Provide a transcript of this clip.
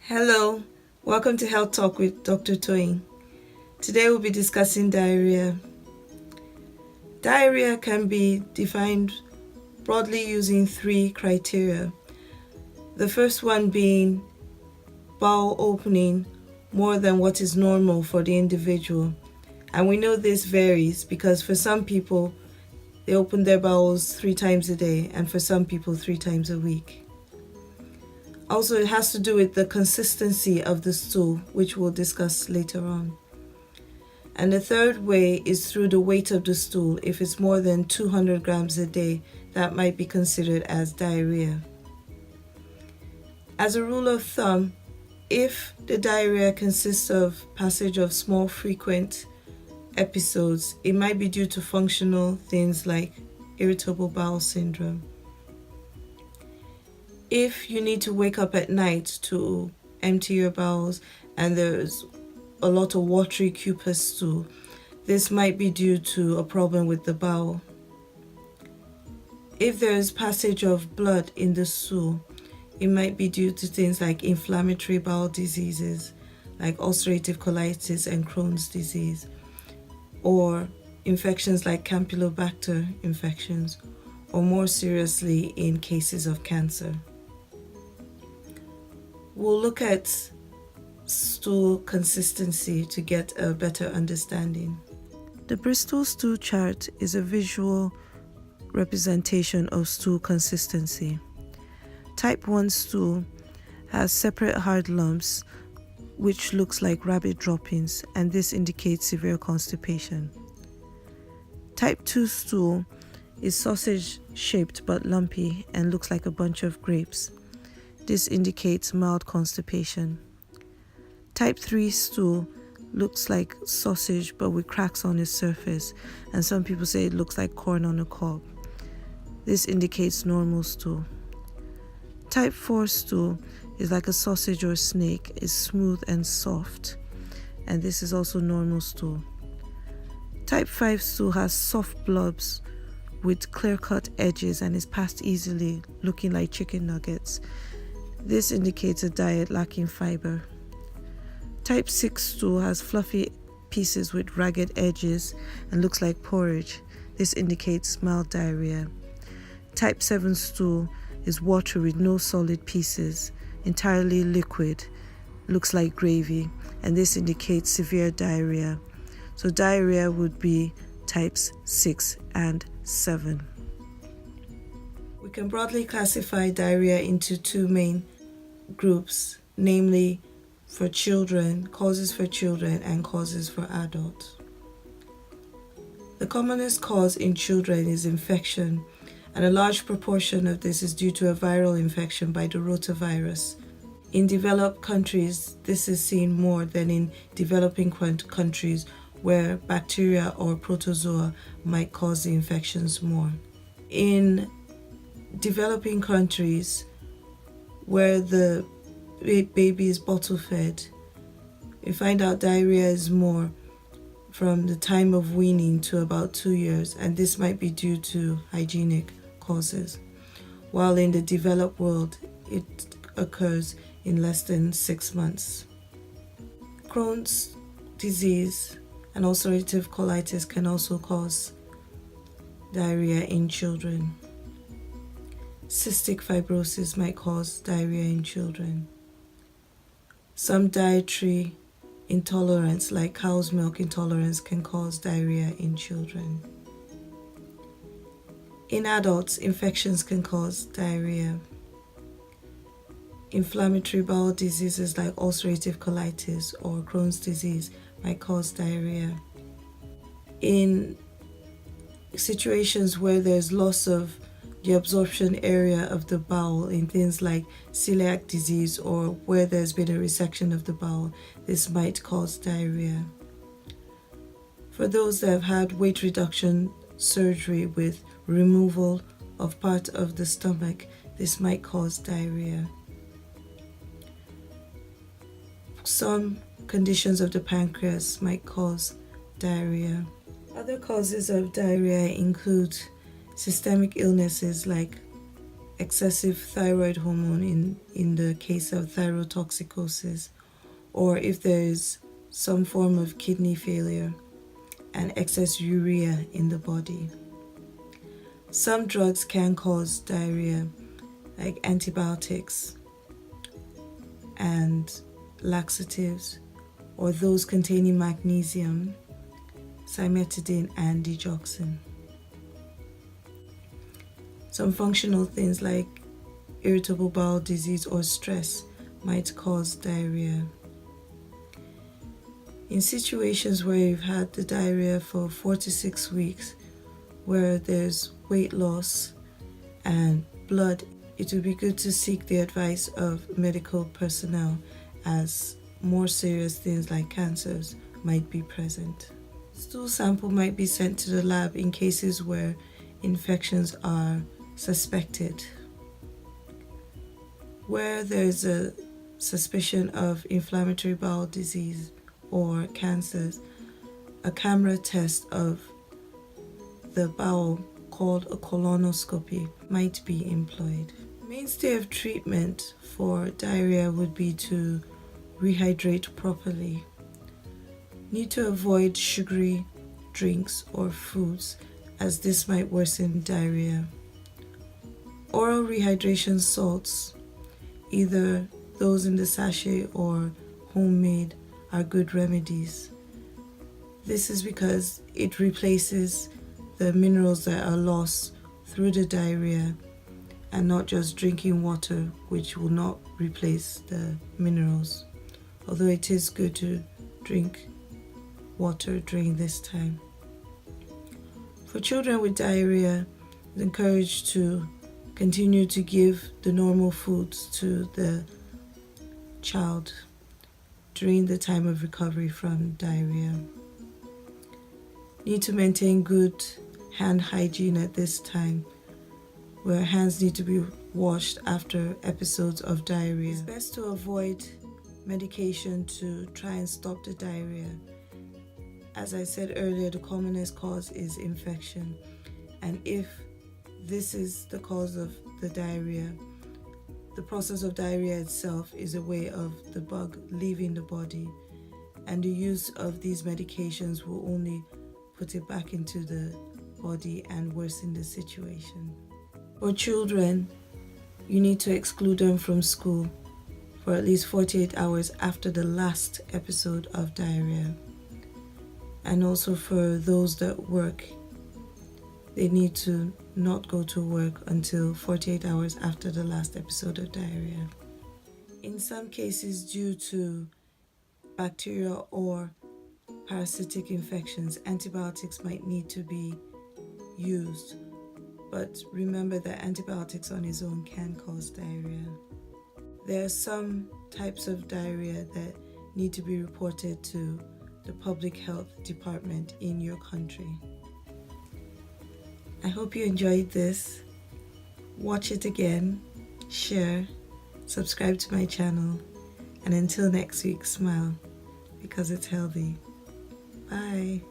Hello, welcome to Health Talk with Dr. Toyin. Today we'll be discussing diarrhea. Diarrhea can be defined broadly using three criteria. The first one being bowel opening more than what is normal for the individual. And we know this varies because for some people, they open their bowels 3 times a day, and for some people 3 times a week. Also, it has to do with the consistency of the stool, which we'll discuss later on. And the third way is through the weight of the stool. If it's more than 200 grams a day, that might be considered as diarrhea. As a rule of thumb, if the diarrhea consists of passage of small frequent episodes, it might be due to functional things like irritable bowel syndrome. If you need to wake up at night to empty your bowels and there's a lot of watery cupous stool, this might be due to a problem with the bowel. If there is passage of blood in the stool, it might be due to things like inflammatory bowel diseases like ulcerative colitis and Crohn's disease, or infections like Campylobacter infections, or more seriously in cases of cancer. We'll look at stool consistency to get a better understanding. The Bristol Stool Chart is a visual representation of stool consistency. Type 1 stool has separate hard lumps which looks like rabbit droppings, and this indicates severe constipation. Type 2 stool is sausage shaped but lumpy and looks like a bunch of grapes. This indicates mild constipation. Type 3 stool looks like sausage but with cracks on its surface, and some people say it looks like corn on a cob. This indicates normal stool. Type 4 stool is like a sausage or snake, is smooth and soft, and this is also normal stool. Type 5 stool has soft blobs with clear-cut edges and is passed easily, looking like chicken nuggets. This indicates a diet lacking fiber. Type 6 stool has fluffy pieces with ragged edges and looks like porridge. This indicates mild diarrhea. Type 7 stool is water with no solid pieces, entirely liquid, looks like gravy, and this indicates severe diarrhea. So diarrhea would be types 6 and 7. We can broadly classify diarrhea into two main groups, namely for children, causes for children, and causes for adults. The commonest cause in children is infection, and a large proportion of this is due to a viral infection by the rotavirus. In developed countries, this is seen more than in developing countries where bacteria or protozoa might cause the infections more. In developing countries where the baby is bottle fed, we find out diarrhea is more from the time of weaning to about 2 years, and this might be due to hygienic causes, while in the developed world it occurs in less than 6 months. Crohn's disease and ulcerative colitis can also cause diarrhea in children. Cystic fibrosis might cause diarrhea in children. Some dietary intolerance, like cow's milk intolerance, can cause diarrhea in children. In adults, infections can cause diarrhea. Inflammatory bowel diseases like ulcerative colitis or Crohn's disease might cause diarrhea. In situations where there's loss of the absorption area of the bowel, in things like celiac disease or where there's been a resection of the bowel, this might cause diarrhea. For those that have had weight reduction surgery with removal of part of the stomach, this might cause diarrhea. Some conditions of the pancreas might cause diarrhea. Other causes of diarrhea include systemic illnesses like excessive thyroid hormone in the case of thyrotoxicosis, or if there is some form of kidney failure and excess urea in the body. Some drugs can cause diarrhea, like antibiotics and laxatives, or those containing magnesium, cimetidine, and digoxin. Some functional things like irritable bowel disease or stress might cause diarrhea. In situations where you've had the diarrhea for 4 to 6 weeks, where there's weight loss and blood, it would be good to seek the advice of medical personnel, as more serious things like cancers might be present. Stool sample might be sent to the lab in cases where infections are suspected. Where there's a suspicion of inflammatory bowel disease or cancers, a camera test of the bowel called a colonoscopy might be employed. The mainstay of treatment for diarrhea would be to rehydrate properly. Need to avoid sugary drinks or foods, as this might worsen diarrhea. Oral rehydration salts, either those in the sachet or homemade, are good remedies. This is because it replaces the minerals that are lost through the diarrhea, and not just drinking water, which will not replace the minerals. Although it is good to drink water during this time. For children with diarrhea, it's encouraged to continue to give the normal foods to the child during the time of recovery from diarrhea. Need to maintain good hand hygiene at this time, where hands need to be washed after episodes of diarrhea. It's best to avoid medication to try and stop the diarrhea. As I said earlier, the commonest cause is infection, and if this is the cause of the diarrhea, the process of diarrhea itself is a way of the bug leaving the body, and the use of these medications will only put it back into the body and worsen the situation. For children, you need to exclude them from school for at least 48 hours after the last episode of diarrhea. And also for those that work, they need to not go to work until 48 hours after the last episode of diarrhea. In some cases, due to bacterial or parasitic infections, antibiotics might need to be used. But remember that antibiotics on its own can cause diarrhea. There are some types of diarrhea that need to be reported to the public health department in your country. I hope you enjoyed this. Watch it again, share, subscribe to my channel, and until next week, smile because it's healthy. Bye.